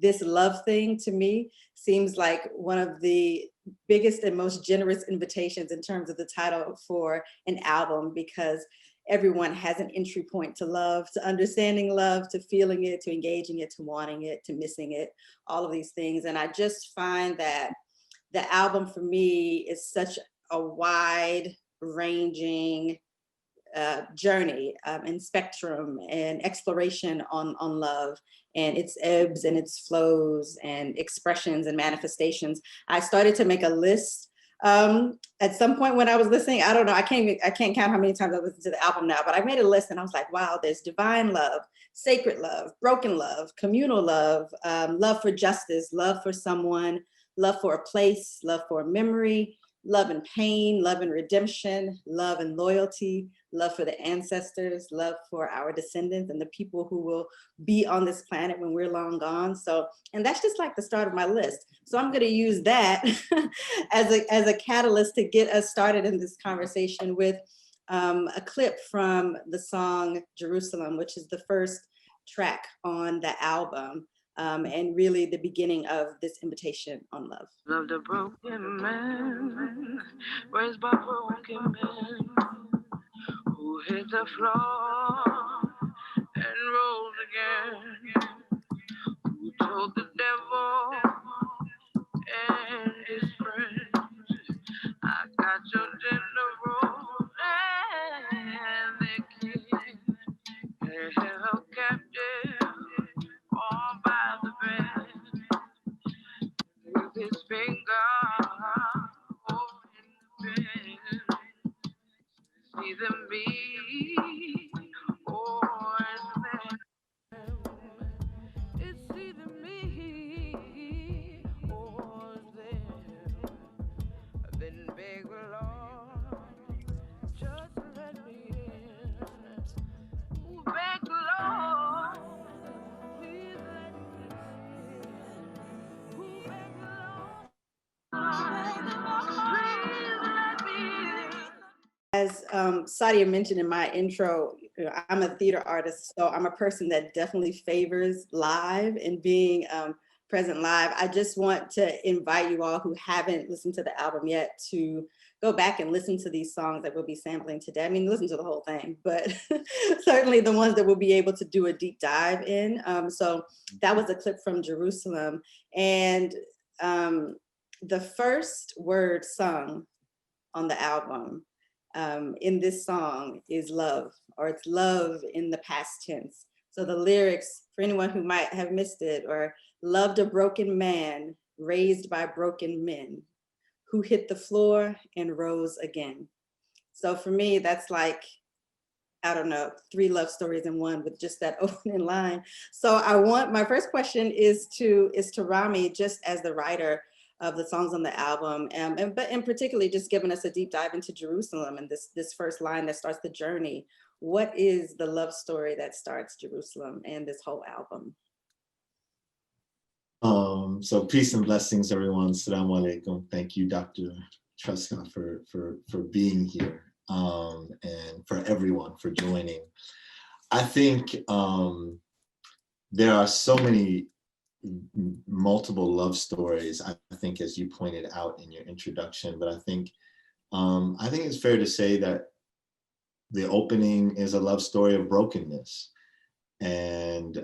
this love thing to me seems like one of the biggest and most generous invitations in terms of the title for an album, because everyone has an entry point to love, to understanding love, to feeling it, to engaging it, to wanting it, to missing it, all of these things. And I just find that the album for me is such a wide ranging journey and spectrum and exploration on love and its ebbs and its flows and expressions and manifestations. I started to make a list at some point when I was listening. I don't know, I can't count how many times I listened to the album now, but I made a list and I was like, wow, there's divine love, sacred love, broken love, communal love, love for justice, love for someone, love for a place, love for a memory, love and pain, love and redemption, love and loyalty, love for the ancestors, love for our descendants and the people who will be on this planet when we're long gone. So, and that's just like the start of my list. So I'm going to use that as a catalyst to get us started in this conversation with a clip from the song Jerusalem, which is the first track on the album. And really the beginning of this invitation on love. Love the broken man, raised by broken men, who hit the floor and rose again, who told the devil and his friends, I got your dinner roll and the king held captive all by the bed. With his finger over in the bed, it's either me or them. It's either me or them. Then beg the Lord, just let me in. Beg the Lord, please let me in. Beg the Lord. As Sadia mentioned in my intro, I'm a theater artist, so I'm a person that definitely favors live and being present live. I just want to invite you all who haven't listened to the album yet to go back and listen to these songs that we'll be sampling today. I mean, listen to the whole thing, but certainly the ones that we'll be able to do a deep dive in. So that was a clip from Jerusalem. And the first word sung on the album in this song is love, or it's love in the past tense. So the lyrics, for anyone who might have missed it, or loved a broken man raised by broken men who hit the floor and rose again. So for me, that's like, I don't know, 3 love stories in one with just that opening line. So my first question is to Rami, just as the writer of the songs on the album, but in particularly just giving us a deep dive into Jerusalem and this first line that starts the journey. What is the love story that starts Jerusalem and this whole album? So peace and blessings, everyone. Assalamu alaikum. Thank you, Dr. Truscott, for being here, and for everyone for joining. I think there are so many multiple love stories, I think, as you pointed out in your introduction, but I think it's fair to say that the opening is a love story of brokenness, and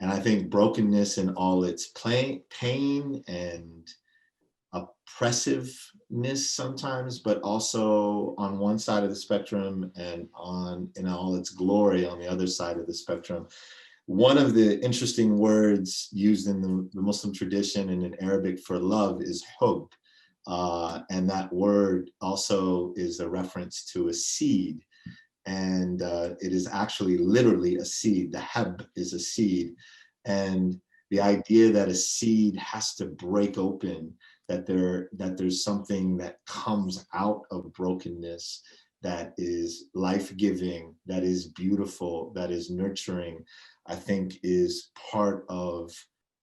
I think brokenness in all its pain and oppressiveness sometimes, but also on one side of the spectrum and in all its glory on the other side of the spectrum. One of the interesting words used in the Muslim tradition and in Arabic for love is hub. And that word also is a reference to a seed. And it is actually literally a seed. The heb is a seed. And the idea that a seed has to break open, that there's something that comes out of brokenness that is life-giving, that is beautiful, that is nurturing, I think is part of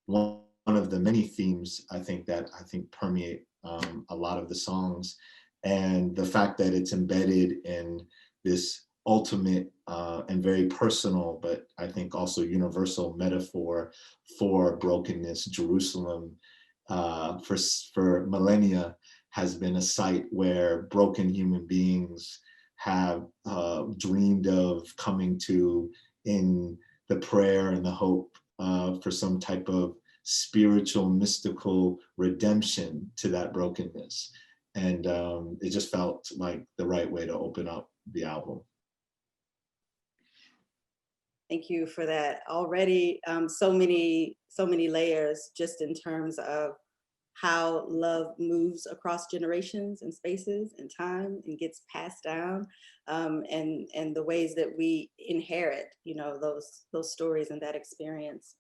one of the many themes I think permeate a lot of the songs. And the fact that it's embedded in this ultimate and very personal, but I think also universal metaphor for brokenness. Jerusalem, for millennia, has been a site where broken human beings have dreamed of coming to in the prayer and the hope for some type of spiritual, mystical redemption to that brokenness. And it just felt like the right way to open up the album. Thank you for that. Already so many layers just in terms of how love moves across generations and spaces and time and gets passed down, and the ways that we inherit, you know, those stories and that experience.